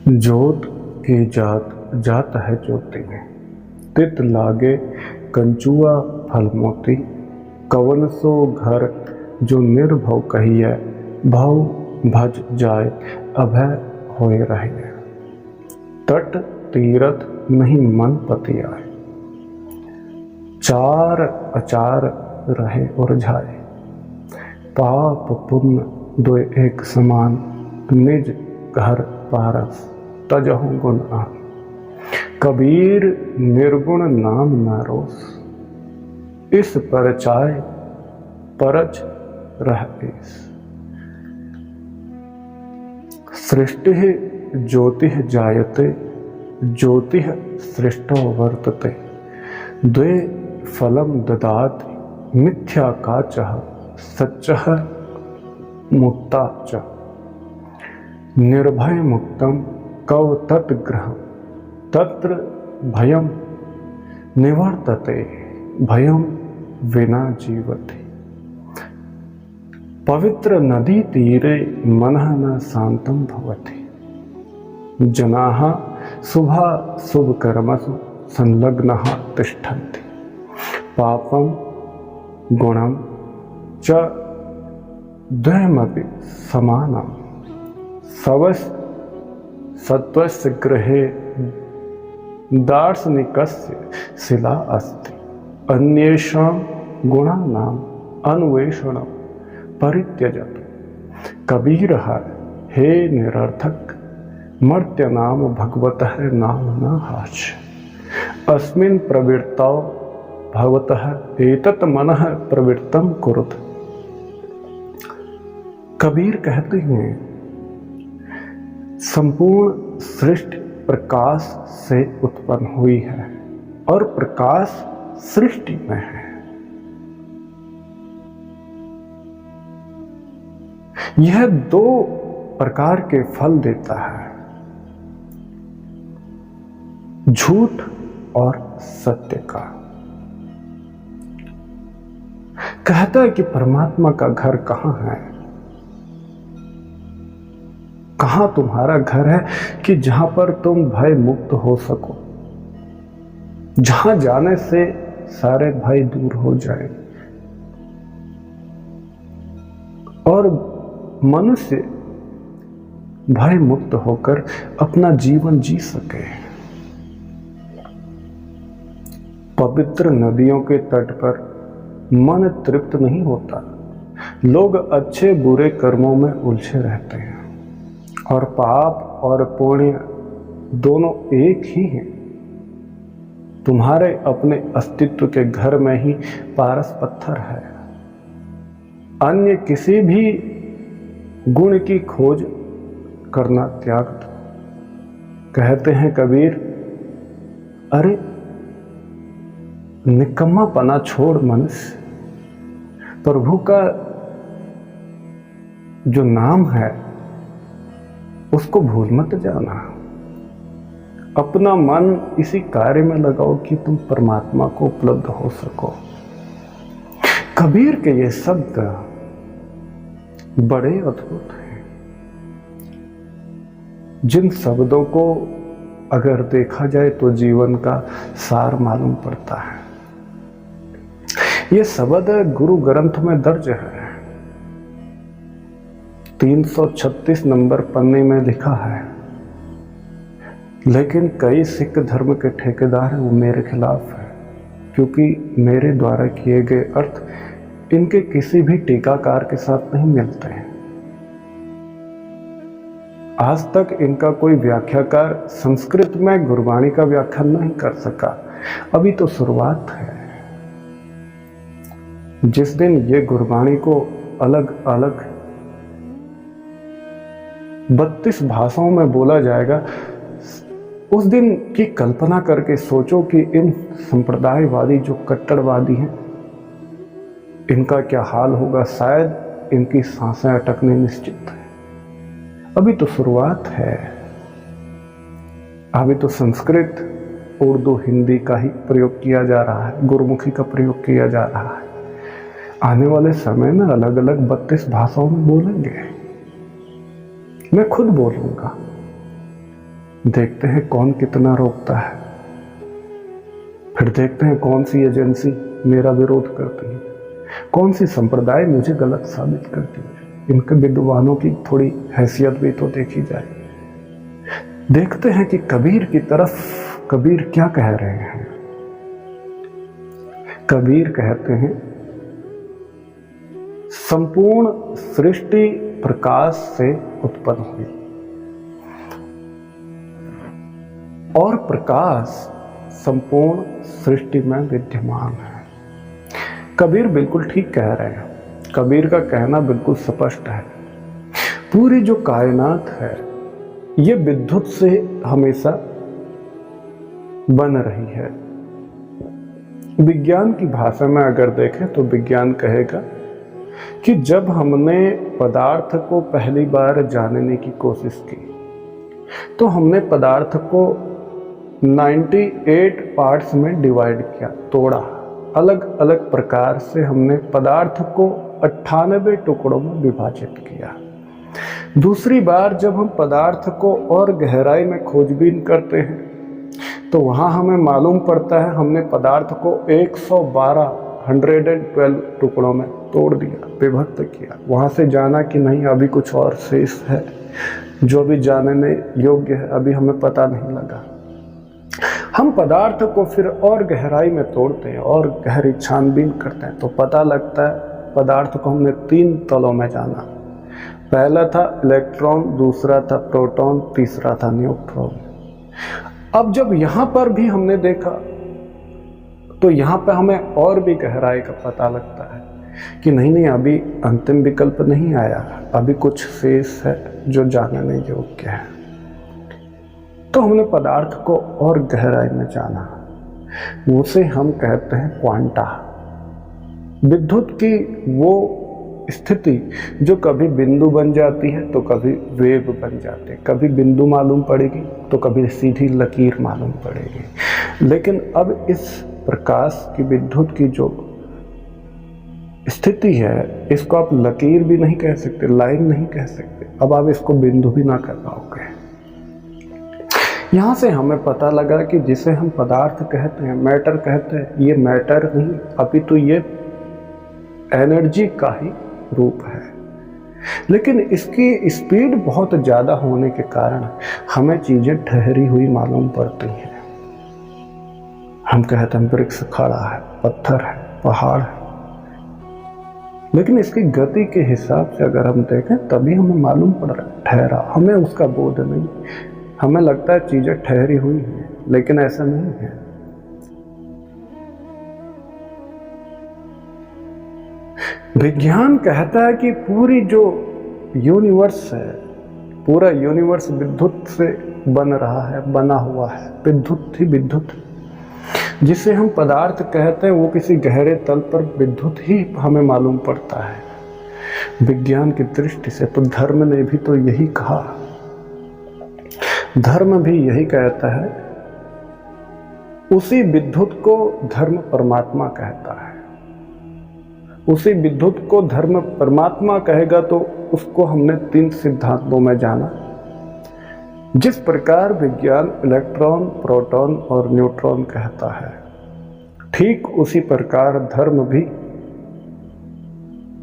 जोत की जात जात है ज्योति में, तित लागे कंचुआ फल मोती। कवन सो घर जो निर्भव कहिए, भव भज जाए अभय होए रहिए। तट तीरथ नहीं मन पति आए, चार अचार रहे और झाए। पाप पुण्य दो एक समान, निज घर पारस तजहु गुण आन। कबीर निर्गुण नाम न रोस, इस परचाय परच रह ईस। सृष्टि ज्योति जायते, ज्योति सृष्टो वर्तते। द्वे फलम ददाति, मिथ्या काचः सच्चः मुक्ता च। निर्भय मुक्तम कव तत्ग्रहम, तत्र भयम निवर्तते। भयम विना जीवति। पवित्र नदी तीरे मनः न शांतम भवति। जनाः शुभा शुभ कर्मसु संलग्नाः तिष्ठन्ति। पापम गुणम च द्वयमपि समानम। सवस् सत्वस्य गृहे दार्शनिकस्य शिला अस्ति। अन्येषां गुणानां अन्वेषणं परित्यजतु। कबीरः हे निरर्थक, मर्त्य नाम भगवतः नाम न हाच। अस्मिन् प्रवृत्तौ भगवतः एतत् मनः प्रवृत्तं कुरुत। कबीर कहते हैं, संपूर्ण सृष्टि प्रकाश से उत्पन्न हुई है और प्रकाश सृष्टि में है। यह दो प्रकार के फल देता है, झूठ और सत्य का। कहता है कि परमात्मा का घर कहां है, कहां तुम्हारा घर है कि जहां पर तुम भय मुक्त हो सको, जहां जाने से सारे भय दूर हो जाए और मनुष्य भय मुक्त होकर अपना जीवन जी सके। पवित्र नदियों के तट पर मन तृप्त नहीं होता। लोग अच्छे बुरे कर्मों में उलझे रहते हैं और पाप और पुण्य दोनों एक ही हैं। तुम्हारे अपने अस्तित्व के घर में ही पारस पत्थर है। अन्य किसी भी गुण की खोज करना त्याग दो। कहते हैं कबीर, अरे निकम्मापना छोड़ मनुष्य, प्रभु का जो नाम है उसको भूल मत जाना। अपना मन इसी कार्य में लगाओ कि तुम परमात्मा को उपलब्ध हो सको। कबीर के ये शब्द बड़े अद्भुत हैं, जिन शब्दों को अगर देखा जाए तो जीवन का सार मालूम पड़ता है। ये शब्द गुरु ग्रंथ में दर्ज है। 336 नंबर पन्ने में लिखा है, लेकिन कई सिख धर्म के ठेकेदार हैं, वो मेरे खिलाफ है, क्योंकि मेरे द्वारा किए गए अर्थ इनके किसी भी टीकाकार के साथ नहीं मिलते हैं। आज तक इनका कोई व्याख्याकार संस्कृत में गुरबाणी का व्याख्यान नहीं कर सका। अभी तो शुरुआत है। जिस दिन ये गुरबाणी को अलग अलग 32 भाषाओं में बोला जाएगा, उस दिन की कल्पना करके सोचो कि इन संप्रदायवादी जो कट्टरवादी हैं, इनका क्या हाल होगा। शायद इनकी सांसें अटकने निश्चित है। अभी तो शुरुआत है। अभी तो संस्कृत, उर्दू, हिंदी का ही प्रयोग किया जा रहा है, गुरुमुखी का प्रयोग किया जा रहा है। आने वाले समय में अलग अलग 32 भाषाओं में बोलेंगे। मैं खुद बोलूंगा। देखते हैं कौन कितना रोकता है, फिर देखते हैं कौन सी एजेंसी मेरा विरोध करती है, कौन सी संप्रदाय मुझे गलत साबित करती है। इनके विद्वानों की थोड़ी हैसियत भी तो देखी जाए। देखते हैं कि कबीर की तरफ कबीर क्या कह रहे हैं। कबीर कहते हैं, संपूर्ण सृष्टि प्रकाश से उत्पन्न हुई और प्रकाश संपूर्ण सृष्टि में विद्यमान है। कबीर बिल्कुल ठीक कह रहे हैं। कबीर का कहना बिल्कुल स्पष्ट है। पूरी जो कायनात है ये विद्युत से हमेशा बन रही है। विज्ञान की भाषा में अगर देखें तो विज्ञान कहेगा कि जब हमने पदार्थ को पहली बार जानने की कोशिश की तो हमने पदार्थ को 98 पार्ट्स में डिवाइड किया, तोड़ा। अलग अलग प्रकार से हमने पदार्थ को 98 टुकड़ों में विभाजित किया। दूसरी बार जब हम पदार्थ को और गहराई में खोजबीन करते हैं तो वहाँ हमें मालूम पड़ता है हमने पदार्थ को 112 टुकड़ों में तोड़ दिया, विभक्त किया। वहाँ से जाना कि नहीं अभी कुछ और शेष है जो अभी जानने योग्य है, अभी हमें पता नहीं लगा। हम पदार्थ को फिर और गहराई में तोड़ते हैं और गहरी छानबीन करते हैं तो पता लगता है पदार्थ को हमने 3 तलों में जाना। पहला था इलेक्ट्रॉन, दूसरा था प्रोटॉन, तीसरा था न्यूट्रॉन। अब जब यहाँ पर भी हमने देखा तो यहाँ पे हमें और भी गहराई का पता लगता है कि नहीं अभी अंतिम विकल्प नहीं आया, अभी कुछ शेष है जो जानने योग्य है। तो हमने पदार्थ को और गहराई में जाना, उसे हम कहते हैं क्वांटा। विद्युत की वो स्थिति जो कभी बिंदु बन जाती है तो कभी वेव बन जाते हैं, कभी बिंदु मालूम पड़ेगी तो कभी सीधी लकीर मालूम पड़ेगी। लेकिन अब इस प्रकाश की विद्युत की जो स्थिति है इसको आप लकीर भी नहीं कह सकते, लाइन नहीं कह सकते, अब आप इसको बिंदु भी ना कर पाओगे। यहाँ से हमें पता लगा कि जिसे हम पदार्थ कहते हैं, मैटर कहते हैं, ये मैटर नहीं अपितु ये एनर्जी का ही रूप है। लेकिन इसकी स्पीड बहुत ज़्यादा होने के कारण हमें चीज़ें ठहरी हुई मालूम पड़ती हैं। हम कहते हैं वृक्ष खड़ा है, पत्थर है, पहाड़ है, लेकिन इसकी गति के हिसाब से अगर हम देखें तभी हमें मालूम पड़ रहा है ठहरा, हमें उसका बोध नहीं। हमें लगता है चीज़ें ठहरी हुई हैं, लेकिन ऐसा नहीं है। विज्ञान कहता है कि पूरी जो यूनिवर्स है, पूरा यूनिवर्स विद्युत से बन रहा है, बना हुआ है, विद्युत ही विद्युत। जिसे हम पदार्थ कहते हैं वो किसी गहरे तल पर विद्युत ही हमें मालूम पड़ता है। विज्ञान की दृष्टि से तो धर्म ने भी तो यही कहा, धर्म भी यही कहता है, उसी विद्युत को धर्म परमात्मा कहता है। उसी विद्युत को धर्म परमात्मा कहेगा तो उसको हमने 3 सिद्धांतों में जाना। जिस प्रकार विज्ञान इलेक्ट्रॉन, प्रोटॉन और न्यूट्रॉन कहता है, ठीक उसी प्रकार धर्म भी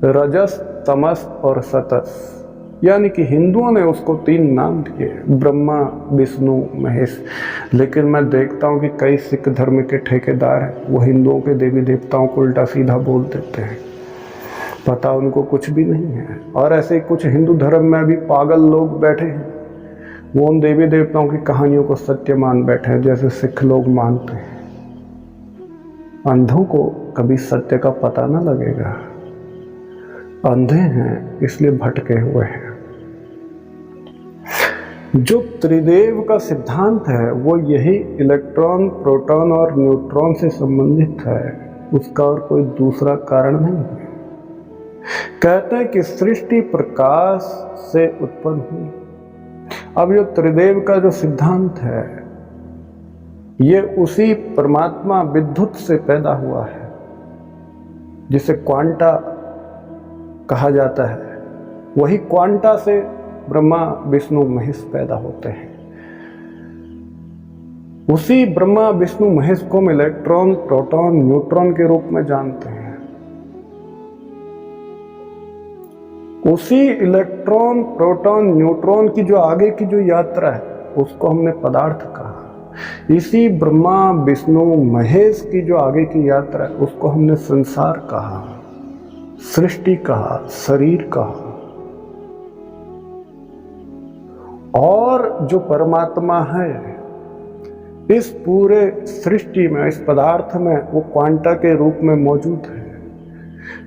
रजस, तमस और सतस, यानी कि हिंदुओं ने उसको 3 नाम दिए, ब्रह्मा, विष्णु, महेश। लेकिन मैं देखता हूँ कि कई सिख धर्म के ठेकेदार हैं, वो हिंदुओं के देवी देवताओं को उल्टा सीधा बोल देते हैं, पता उनको कुछ भी नहीं है। और ऐसे कुछ हिंदू धर्म में भी पागल लोग बैठे हैं, वो उन देवी देवताओं की कहानियों को सत्य मान बैठे हैं, जैसे सिख लोग मानते हैं। अंधों को कभी सत्य का पता ना लगेगा, अंधे हैं इसलिए भटके हुए हैं। जो त्रिदेव का सिद्धांत है वो यही इलेक्ट्रॉन, प्रोटॉन और न्यूट्रॉन से संबंधित है, उसका और कोई दूसरा कारण नहीं है। कहते हैं कि सृष्टि प्रकाश से उत्पन्न हुई। अब ये त्रिदेव का जो सिद्धांत है ये उसी परमात्मा विद्युत से पैदा हुआ है, जिसे क्वांटा कहा जाता है। वही क्वांटा से ब्रह्मा, विष्णु, महेश पैदा होते हैं। उसी ब्रह्मा विष्णु महेश को हम इलेक्ट्रॉन, प्रोटॉन, न्यूट्रॉन के रूप में जानते हैं। उसी इलेक्ट्रॉन, प्रोटॉन, न्यूट्रॉन की जो आगे की जो यात्रा है उसको हमने पदार्थ कहा। इसी ब्रह्मा विष्णु महेश की जो आगे की यात्रा है उसको हमने संसार कहा, सृष्टि कहा, शरीर कहा। और जो परमात्मा है इस पूरे सृष्टि में, इस पदार्थ में, वो क्वांटा के रूप में मौजूद है।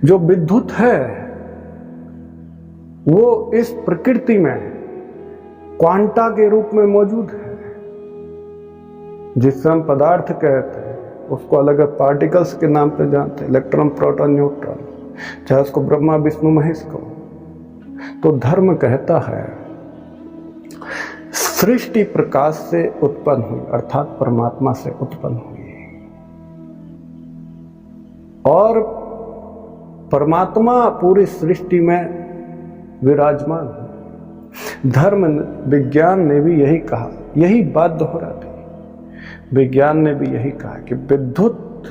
जो विद्युत है वो इस प्रकृति में क्वांटा के रूप में मौजूद है। जिससे हम पदार्थ कहते हैं उसको अलग अलग पार्टिकल्स के नाम पे जानते हैं, इलेक्ट्रॉन, प्रोटॉन, न्यूट्रॉन, चाहे उसको ब्रह्मा विष्णु महेश को। तो धर्म कहता है सृष्टि प्रकाश से उत्पन्न हुई, अर्थात परमात्मा से उत्पन्न हुई, और परमात्मा पूरी सृष्टि में विराजमान है। धर्म विज्ञान ने भी यही कहा, यही बात दोहराती। विज्ञान ने भी यही कहा कि विद्युत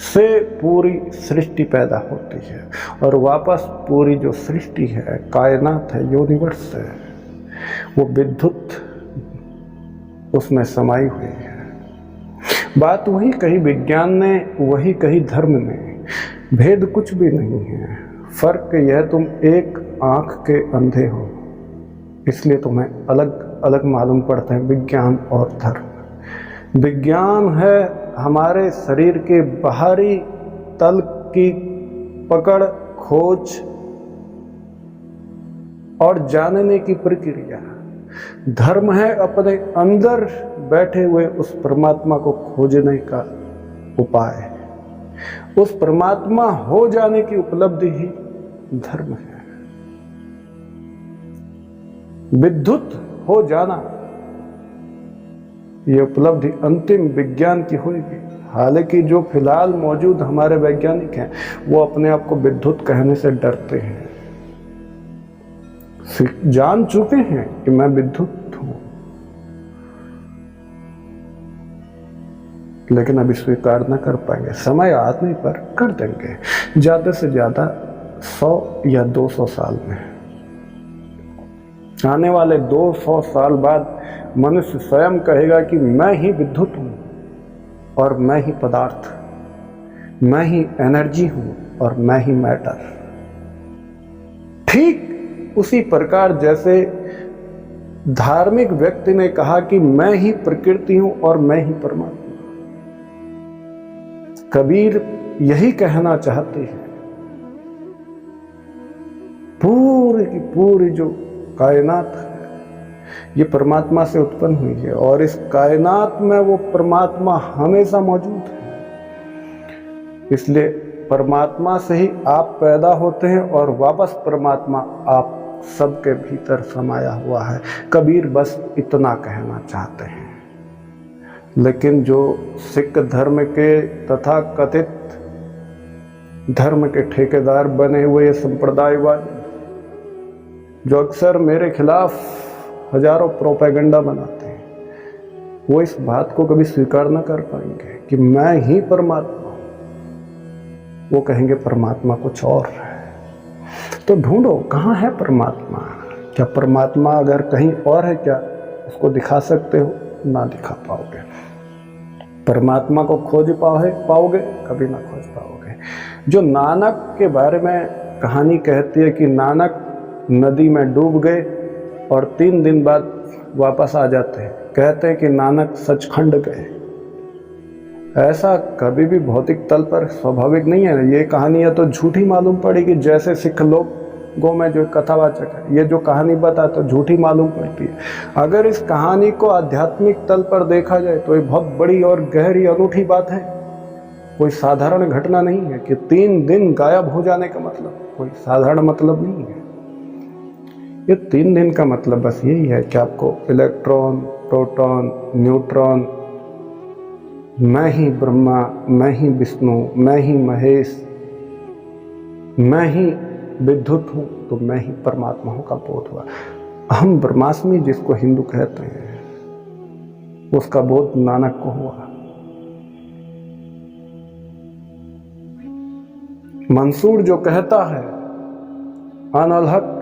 से पूरी सृष्टि पैदा होती है और वापस पूरी जो सृष्टि है, कायनात है, यूनिवर्स है, वो विद्युत उसमें समाई हुई है। बात वही कही विज्ञान ने, वही कही धर्म ने। भेद कुछ भी नहीं है। फर्क यह तुम एक आंख के अंधे हो, इसलिए तुम्हें अलग अलग मालूम पड़ते हैं विज्ञान और धर्म। विज्ञान है हमारे शरीर के बाहरी तल की पकड़, खोज और जानने की प्रक्रिया। धर्म है अपने अंदर बैठे हुए उस परमात्मा को खोजने का उपाय। उस परमात्मा हो जाने की उपलब्धि ही धर्म है। विद्युत हो जाना, ये उपलब्धि अंतिम विज्ञान की होगी। हालांकि जो फिलहाल मौजूद हमारे वैज्ञानिक हैं वो अपने आप को विद्युत कहने से डरते हैं, जान चुके हैं कि मैं विद्युत हूं, लेकिन अभी स्वीकार न कर पाएंगे। समय आने पर कर देंगे, ज्यादा से ज्यादा 100 या 200 साल में। आने वाले 200 साल बाद मनुष्य स्वयं कहेगा कि मैं ही विद्युत हूं और मैं ही पदार्थ, मैं ही एनर्जी हूं और मैं ही मैटर। ठीक उसी प्रकार जैसे धार्मिक व्यक्ति ने कहा कि मैं ही प्रकृति हूं और मैं ही परमात्मा। कबीर यही कहना चाहते हैं। पूरी की पूरी जो कायनात है ये परमात्मा से उत्पन्न हुई है और इस कायनात में वो परमात्मा हमेशा मौजूद है। इसलिए परमात्मा से ही आप पैदा होते हैं और वापस परमात्मा आप सबके भीतर समाया हुआ है। कबीर बस इतना कहना चाहते हैं। लेकिन जो सिख धर्म के तथा कथित धर्म के ठेकेदार बने हुए संप्रदायवाद, जो अक्सर मेरे खिलाफ हजारों प्रोपेगेंडा बनाते हैं, वो इस बात को कभी स्वीकार न कर पाएंगे कि मैं ही परमात्मा हूं। वो कहेंगे परमात्मा कुछ और है। तो ढूंढो कहाँ है परमात्मा। क्या परमात्मा अगर कहीं और है क्या उसको दिखा सकते हो? ना दिखा पाओगे। परमात्मा को खोज पाओगे? कभी ना खोज पाओगे। जो नानक के बारे में कहानी कहती है कि नानक नदी में डूब गए और 3 दिन बाद वापस आ जाते हैं, कहते हैं कि नानक सचखंड गए। ऐसा कभी भी भौतिक तल पर स्वाभाविक नहीं है। ये कहानी है तो झूठी मालूम पड़ेगी। जैसे सिख लोगों में जो कथावाचक है, ये जो कहानी बताता तो झूठी मालूम पड़ती है। अगर इस कहानी को आध्यात्मिक तल पर देखा जाए तो ये बहुत बड़ी और गहरी अनूठी बात है। कोई साधारण घटना नहीं है कि 3 दिन गायब हो जाने का मतलब कोई साधारण मतलब नहीं है। ये 3 दिन का मतलब बस यही है कि आपको इलेक्ट्रॉन, प्रोटॉन, न्यूट्रॉन, मैं ही ब्रह्मा, मैं ही विष्णु, मैं ही महेश, मैं ही विद्युत हूं, तो मैं ही परमात्मा हूं का बोध हुआ। अहम ब्रह्मास्मि जिसको हिंदू कहते हैं, उसका बोध नानक को हुआ। मंसूर जो कहता है अनल हक,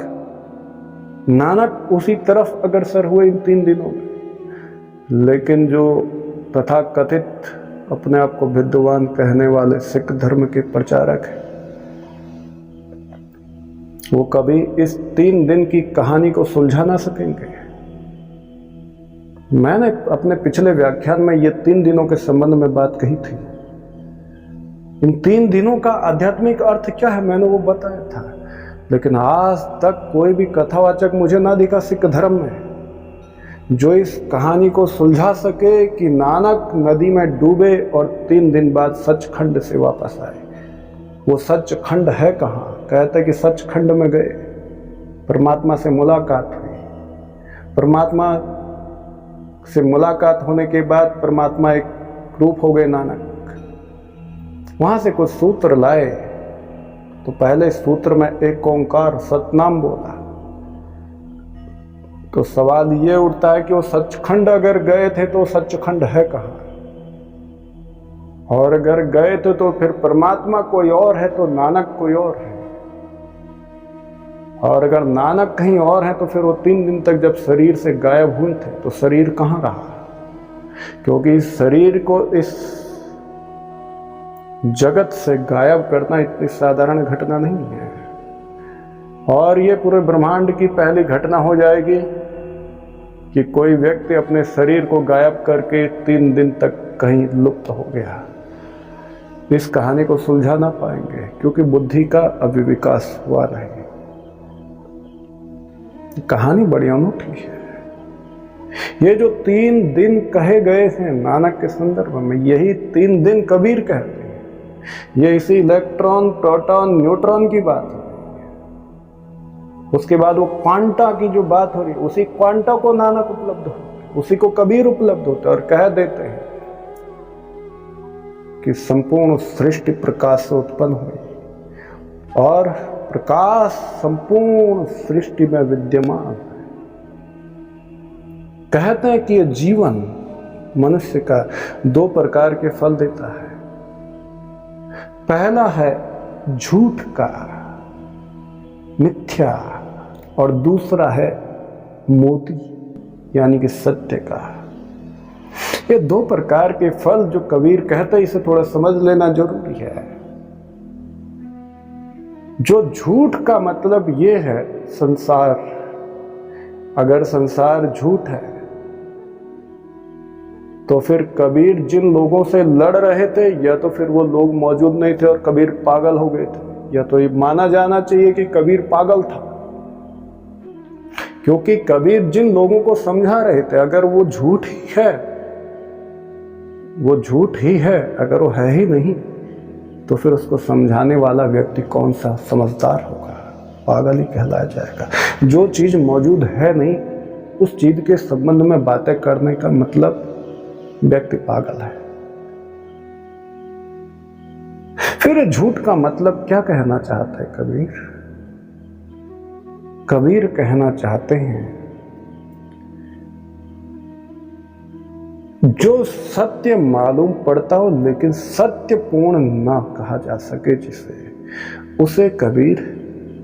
नानक उसी तरफ अग्रसर हुए इन 3 दिनों में। लेकिन जो तथा कथित अपने आप को विद्वान कहने वाले सिख धर्म के प्रचारक हैं, वो कभी इस 3 दिन की कहानी को सुलझा ना सकेंगे। मैंने अपने पिछले व्याख्यान में ये 3 दिनों के संबंध में बात कही थी। इन 3 दिनों का आध्यात्मिक अर्थ क्या है मैंने वो बताया था, लेकिन आज तक कोई भी कथावाचक मुझे ना दिखा सिख धर्म में जो इस कहानी को सुलझा सके कि नानक नदी में डूबे और 3 दिन बाद सचखंड से वापस आए। वो सचखंड है कहाँ? कहते कि सचखंड में गए, परमात्मा से मुलाकात हुई। परमात्मा से मुलाकात होने के बाद परमात्मा एक रूप हो गए नानक। वहां से कुछ सूत्र लाए, तो पहले सूत्र में एक ओंकार सतनाम बोला। तो सवाल ये उठता है कि वो सचखंड अगर गए थे तो सचखंड है कहाँ? और अगर गए थे तो फिर परमात्मा कोई और है तो नानक कोई और है। और अगर नानक कहीं और है तो फिर वो 3 दिन तक जब शरीर से गायब हुए थे तो शरीर कहाँ रहा? क्योंकि इस शरीर को इस जगत से गायब करना इतनी साधारण घटना नहीं है। और ये पूरे ब्रह्मांड की पहली घटना हो जाएगी कि कोई व्यक्ति अपने शरीर को गायब करके 3 दिन तक कहीं लुप्त हो गया। इस कहानी को सुलझा ना पाएंगे क्योंकि बुद्धि का अभी विकास हुआ नहीं। कहानी बड़ी अनूठी है। ये जो 3 दिन कहे गए थे नानक के संदर्भ में, यही 3 दिन कबीर कहते हैं। ये इसी इलेक्ट्रॉन, प्रोटॉन, न्यूट्रॉन की बात है। उसके बाद वो क्वांटा की जो बात हो रही है, उसी क्वांटा को नानक उपलब्ध होते, उसी को कबीर उपलब्ध होते और कह देते हैं कि संपूर्ण सृष्टि प्रकाश से उत्पन्न हुई और प्रकाश संपूर्ण सृष्टि में विद्यमान है। कहते हैं कि ये जीवन मनुष्य का 2 प्रकार के फल देता है। पहला है झूठ का, मिथ्या, और दूसरा है मोती यानी कि सत्य का। ये 2 प्रकार के फल जो कबीर कहते हैं, इसे थोड़ा समझ लेना जरूरी है। जो झूठ का मतलब ये है संसार, अगर संसार झूठ है तो फिर कबीर जिन लोगों से लड़ रहे थे या तो फिर वो लोग मौजूद नहीं थे और कबीर पागल हो गए थे, या तो ये माना जाना चाहिए कि कबीर पागल था। क्योंकि कबीर जिन लोगों को समझा रहे थे, अगर वो झूठ ही है, वो झूठ ही है, अगर वो है ही नहीं तो फिर उसको समझाने वाला व्यक्ति कौन सा समझदार होगा? पागल ही कहलाया जाएगा। जो चीज मौजूद है नहीं उस चीज के संबंध में बातें करने का मतलब व्यक्ति पागल है। फिर झूठ का मतलब क्या कहना चाहते हैं कबीर? कबीर कहना चाहते हैं जो सत्य मालूम पड़ता हो लेकिन सत्यपूर्ण ना कहा जा सके जिसे, उसे कबीर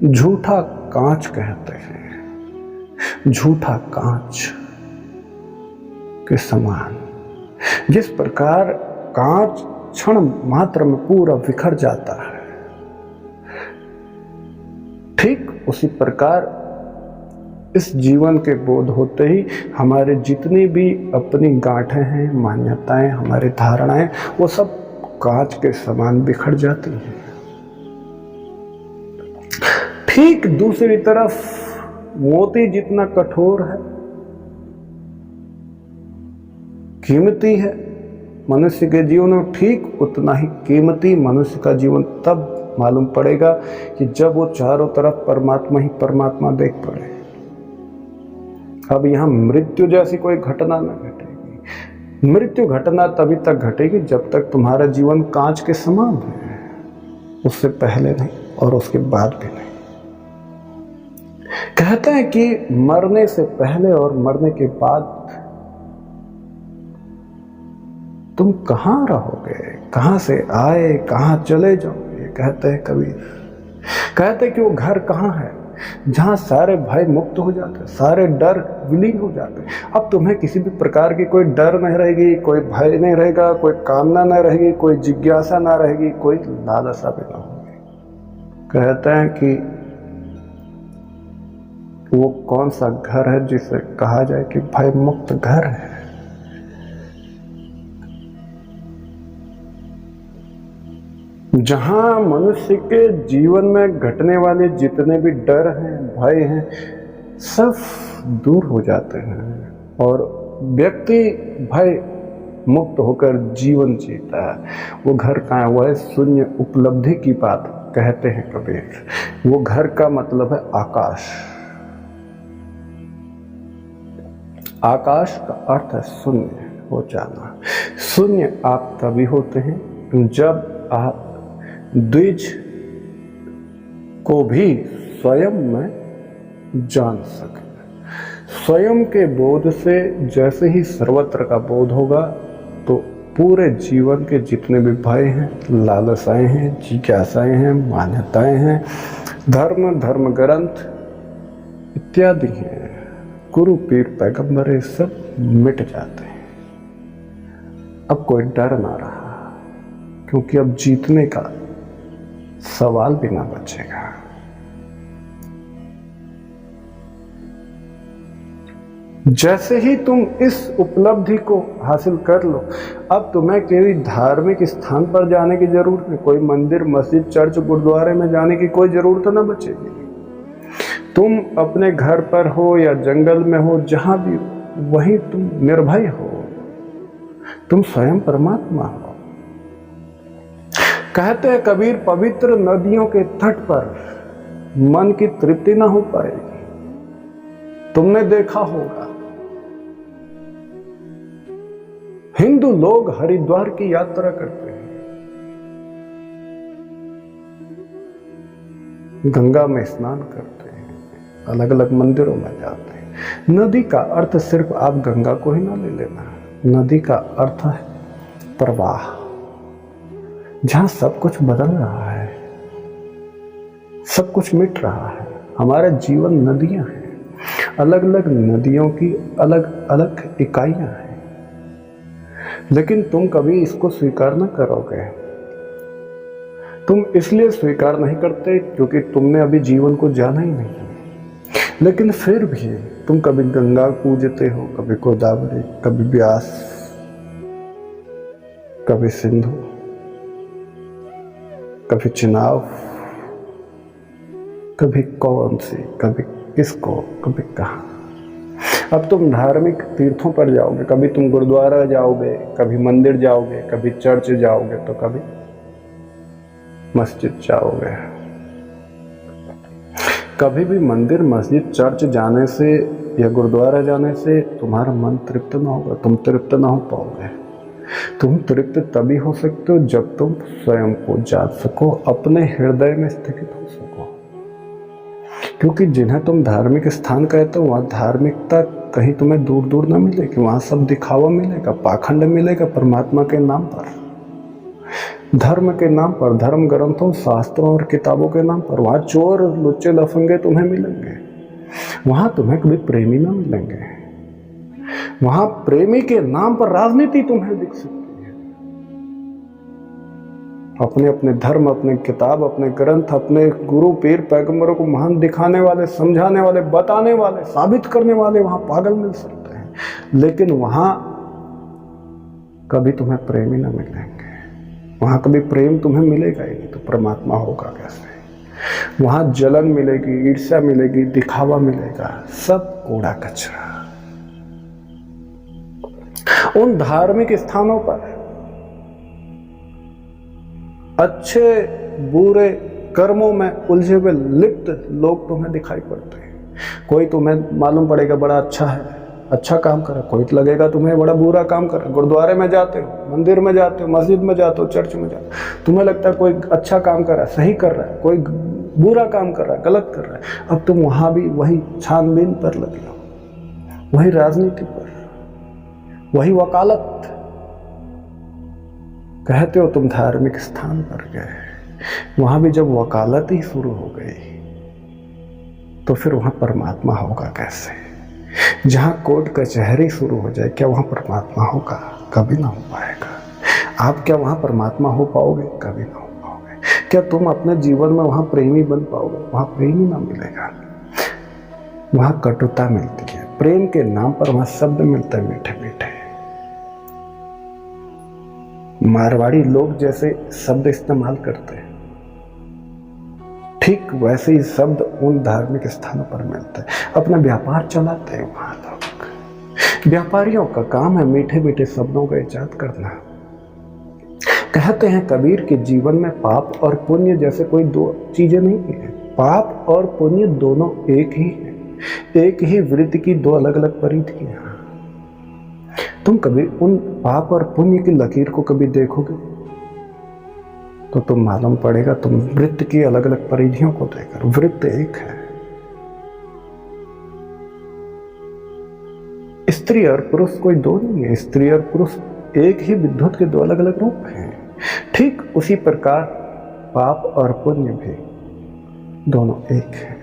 झूठा कांच कहते हैं। झूठा कांच के समान। जिस प्रकार कांच क्षण मात्र में पूरा बिखर जाता है, ठीक उसी प्रकार इस जीवन के बोध होते ही हमारे जितनी भी अपनी गांठें हैं, मान्यताएं, हमारी धारणाएं, वो सब कांच के समान बिखर जाती हैं। ठीक दूसरी तरफ मोती जितना कठोर है, कीमती है मनुष्य के जीवन में, ठीक उतना ही कीमती मनुष्य का जीवन तब मालूम पड़ेगा कि जब वो चारों तरफ परमात्मा ही परमात्मा देख पड़े। अब यहां मृत्यु जैसी कोई घटना न घटेगी। मृत्यु घटना तभी तक घटेगी जब तक तुम्हारा जीवन कांच के समान है, उससे पहले नहीं और उसके बाद भी नहीं। कहते हैं कि मरने से पहले और मरने के बाद तुम कहाँ रहोगे, कहाँ से आए कहाँ चले जाओगे। कहते हैं कबीर, कहते कि वो घर कहाँ है जहाँ सारे भय मुक्त हो जाते, सारे डर विलीन हो जाते। अब तुम्हें किसी भी प्रकार की कोई डर नहीं रहेगी, कोई भय नहीं रहेगा, कोई कामना नहीं रहेगी, कोई जिज्ञासा ना रहेगी, कोई लालसा भी ना होगी। कहते हैं कि वो कौन सा घर है जिसे कहा जाए कि भय मुक्त घर है। जहां मनुष्य के जीवन में घटने वाले जितने भी डर हैं, भय हैं, सब दूर हो जाते हैं और व्यक्ति भय मुक्त होकर जीवन जीता है। वो घर कहाँ है? वो है शून्य उपलब्धि की बात कहते हैं कबीर। वो घर का मतलब है आकाश। आकाश का अर्थ है शून्य हो जाना। शून्य आप तभी होते हैं जब आप द्विज को भी स्वयं में जान सके। स्वयं के बोध से जैसे ही सर्वत्र का बोध होगा तो पूरे जीवन के जितने भी भय हैं, लालसाएं हैं, जिज्ञासाएं हैं, मान्यताएं हैं, धर्म ग्रंथ इत्यादि हैं, गुरु पीर पैगंबर, सब मिट जाते हैं। अब कोई डर ना रहा, क्योंकि अब जीतने का सवाल भी ना बचेगा। जैसे ही तुम इस उपलब्धि को हासिल कर लो, अब तुम्हें किसी धार्मिक स्थान पर जाने की जरूरत नहीं, कोई मंदिर, मस्जिद, चर्च, गुरुद्वारे में जाने की कोई जरूरत ना बचेगी। तुम अपने घर पर हो या जंगल में हो, जहां भी हो, वहीं तुम निर्भय हो। तुम स्वयं परमात्मा हो। कहते हैं कबीर, पवित्र नदियों के तट पर मन की तृप्ति ना हो पाएगी। तुमने देखा होगा हिंदू लोग हरिद्वार की यात्रा करते हैं, गंगा में स्नान करते हैं, अलग अलग मंदिरों में जाते हैं। नदी का अर्थ सिर्फ आप गंगा को ही ना ले लेना। नदी का अर्थ है प्रवाह, जहां सब कुछ बदल रहा है, सब कुछ मिट रहा है। हमारा जीवन नदियां हैं, अलग अलग नदियों की अलग अलग इकाइयां हैं, लेकिन तुम कभी इसको स्वीकार न करोगे। तुम इसलिए स्वीकार नहीं करते क्योंकि तुमने अभी जीवन को जाना ही नहीं। लेकिन फिर भी तुम कभी गंगा पूजते हो, कभी गोदावरी, कभी ब्यास, कभी सिंधु, कभी चिनाब, कभी कौन सी, कभी किसको, कभी कहाँ। अब तुम धार्मिक तीर्थों पर जाओगे, कभी तुम गुरुद्वारा जाओगे, कभी मंदिर जाओगे, कभी चर्च जाओगे, तो कभी मस्जिद जाओगे। कभी भी मंदिर, मस्जिद, चर्च जाने से या गुरुद्वारा जाने से तुम्हारा मन तृप्त ना होगा, तुम तृप्त ना हो पाओगे। तुम तृप्त तभी हो सकते हो जब तुम स्वयं को जान सको, अपने हृदय में स्थित हो सको। क्योंकि जिन्हें तुम धार्मिक स्थान कहते हो, वहां धार्मिकता कहीं तुम्हें दूर दूर ना मिलेगी। वहां सब दिखावा मिलेगा, पाखंड मिलेगा परमात्मा के नाम पर, धर्म के नाम पर, धर्म ग्रंथों, शास्त्रों और किताबों के नाम पर। वहां चोर, लुच्चे, लफंगे तुम्हें मिलेंगे। वहां तुम्हें कभी प्रेमी ना मिलेंगे। वहां प्रेमी के नाम पर राजनीति तुम्हें दिख सकती है। अपने अपने धर्म, अपने किताब, अपने ग्रंथ, अपने गुरु पीर पैगंबरों को महान दिखाने वाले, समझाने वाले, बताने वाले, साबित करने वाले वहां पागल मिल सकते हैं, लेकिन वहां कभी तुम्हें प्रेमी ना मिलेंगे। वहां कभी प्रेम तुम्हें मिलेगा ही नहीं, तो परमात्मा होगा कैसे? वहां जलन मिलेगी, ईर्ष्या मिलेगी, दिखावा मिलेगा, सब कूड़ा कचरा। उन धार्मिक स्थानों पर अच्छे बुरे कर्मों में उलझे हुए लिप्त लोग तुम्हें दिखाई पड़ते हैं। कोई तुम्हें मालूम पड़ेगा बड़ा अच्छा है, अच्छा काम कर रहा, कोई लगेगा तुम्हें बड़ा बुरा काम कर रहा। गुरुद्वारे में जाते हो, मंदिर में जाते हो, मस्जिद में जाते हो, चर्च में जाते हो, तुम्हें लगता है कोई अच्छा काम कर रहा है, सही कर रहा है, कोई बुरा काम कर रहा है, गलत कर रहा है। अब तुम वहां भी वही छानबीन पर लगे हो, वही राजनीति पर, वही वकालत, कहते हो तुम धार्मिक स्थान पर गए, वहां भी जब वकालत ही शुरू हो गई तो फिर वहां परमात्मा होगा कैसे? जहां कोर्ट कचहरी शुरू हो जाए, क्या वहां परमात्मा होगा? कभी ना हो पाएगा। आप क्या वहां परमात्मा हो पाओगे? कभी ना हो पाओगे। क्या तुम अपने जीवन में वहां प्रेमी बन पाओगे? वहां प्रेम ही ना मिलेगा, वहां कटुता मिलती है। प्रेम के नाम पर वहां शब्द मिलते हैं मीठे मीठे। मारवाड़ी लोग जैसे शब्द इस्तेमाल करते हैं, ठीक वैसे ही शब्द उन धार्मिक स्थानों पर मिलते हैं। अपना व्यापार चलाते हैं वहां लोग। व्यापारियों का काम है मीठे मीठे शब्दों का इजाद करना। कहते हैं कबीर के जीवन में पाप और पुण्य जैसे कोई दो चीजें नहीं है। पाप और पुण्य दोनों एक ही है, एक ही वृत्ति की दो अलग अलग परिधियां। तुम कभी उन पाप और पुण्य की लकीर को कभी देखोगे तो तुम मालूम पड़ेगा तुम वृत्त की अलग अलग परिधियों को देखकर, वृत्त एक है। स्त्री और पुरुष कोई दो नहीं है, स्त्री और पुरुष एक ही विद्युत के दो अलग अलग रूप हैं। ठीक उसी प्रकार पाप और पुण्य भी दोनों एक है।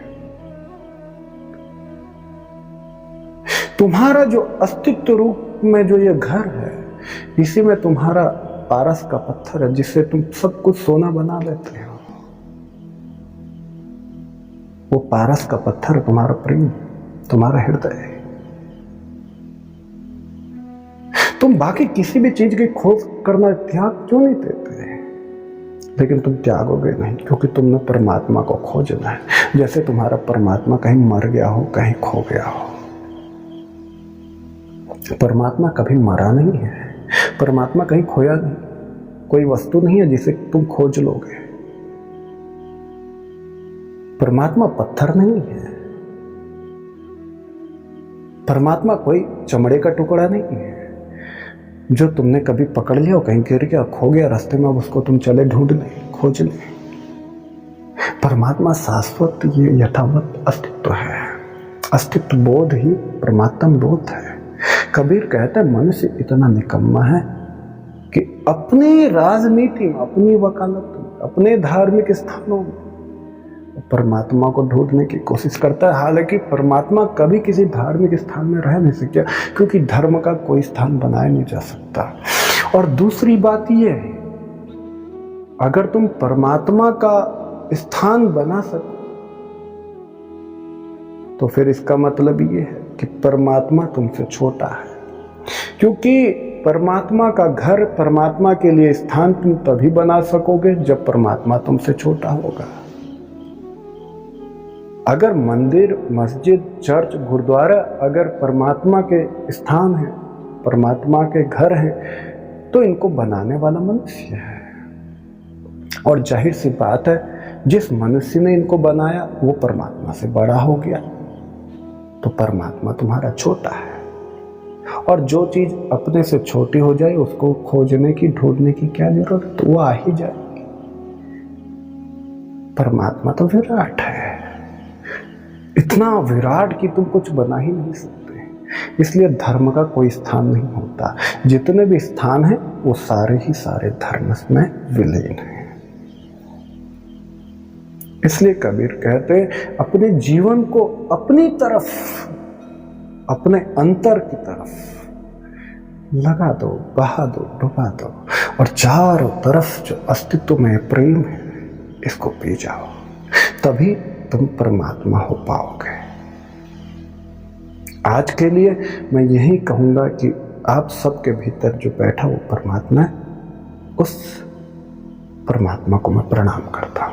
तुम्हारा जो अस्तित्व रूप में जो ये घर है, इसी में तुम्हारा पारस का पत्थर है जिससे तुम सब कुछ सोना बना लेते हो। वो पारस का पत्थर तुम्हारा प्रेम, तुम्हारा हृदय है। तुम बाकी किसी भी चीज की खोज करना त्याग क्यों नहीं देते? लेकिन तुम त्यागोगे नहीं क्योंकि तुमने परमात्मा को खोजना है। जैसे तुम्हारा परमात्मा कहीं मर गया हो, कहीं खो गया हो। परमात्मा कभी मरा नहीं है, परमात्मा कहीं खोया नहीं, कोई वस्तु नहीं है जिसे तुम खोज लोगे। परमात्मा पत्थर नहीं है, परमात्मा कोई चमड़े का टुकड़ा नहीं है जो तुमने कभी पकड़ लिया, कहीं गिर गया, खो गया रास्ते में, अब उसको तुम चले ढूंढने, खोजने। परमात्मा शाश्वत, ये यथावत अस्तित्व है। अस्तित्व बोध ही परमात्म बोध है। कबीर कहता है मनुष्य इतना निकम्मा है कि अपनी राजनीति में, अपनी वकालत में, अपने धार्मिक स्थानों में परमात्मा को ढूंढने की कोशिश करता है। हालांकि परमात्मा कभी किसी धार्मिक स्थान में रह नहीं सकता, क्योंकि धर्म का कोई स्थान बनाया नहीं जा सकता। और दूसरी बात यह है, अगर तुम परमात्मा का स्थान बना सको तो फिर इसका मतलब ये है कि परमात्मा तुमसे छोटा है। क्योंकि परमात्मा का घर, परमात्मा के लिए स्थान तुम तभी बना सकोगे जब परमात्मा तुमसे छोटा होगा। अगर मंदिर, मस्जिद, चर्च, गुरुद्वारा अगर परमात्मा के स्थान है, परमात्मा के घर हैं, तो इनको बनाने वाला मनुष्य है। और जाहिर सी बात है, जिस मनुष्य ने इनको बनाया वो परमात्मा से बड़ा हो गया, तो परमात्मा तुम्हारा छोटा है। और जो चीज अपने से छोटी हो जाए उसको खोजने की, ढूंढने की क्या जरूरत, तो वो आ ही जाएगी। परमात्मा तो विराट है, इतना विराट कि तुम कुछ बना ही नहीं सकते। इसलिए धर्म का कोई स्थान नहीं होता। जितने भी स्थान हैं वो सारे ही सारे धर्म में विलीन हैं। इसलिए कबीर कहते हैं अपने जीवन को अपनी तरफ, अपने अंतर की तरफ लगा दो, बहा दो, डुबा दो, और चारों तरफ जो अस्तित्व में प्रेम है इसको पी जाओ, तभी तुम परमात्मा हो पाओगे। आज के लिए मैं यही कहूंगा कि आप सबके भीतर जो बैठा वो परमात्मा है, उस परमात्मा को मैं प्रणाम करता हूं।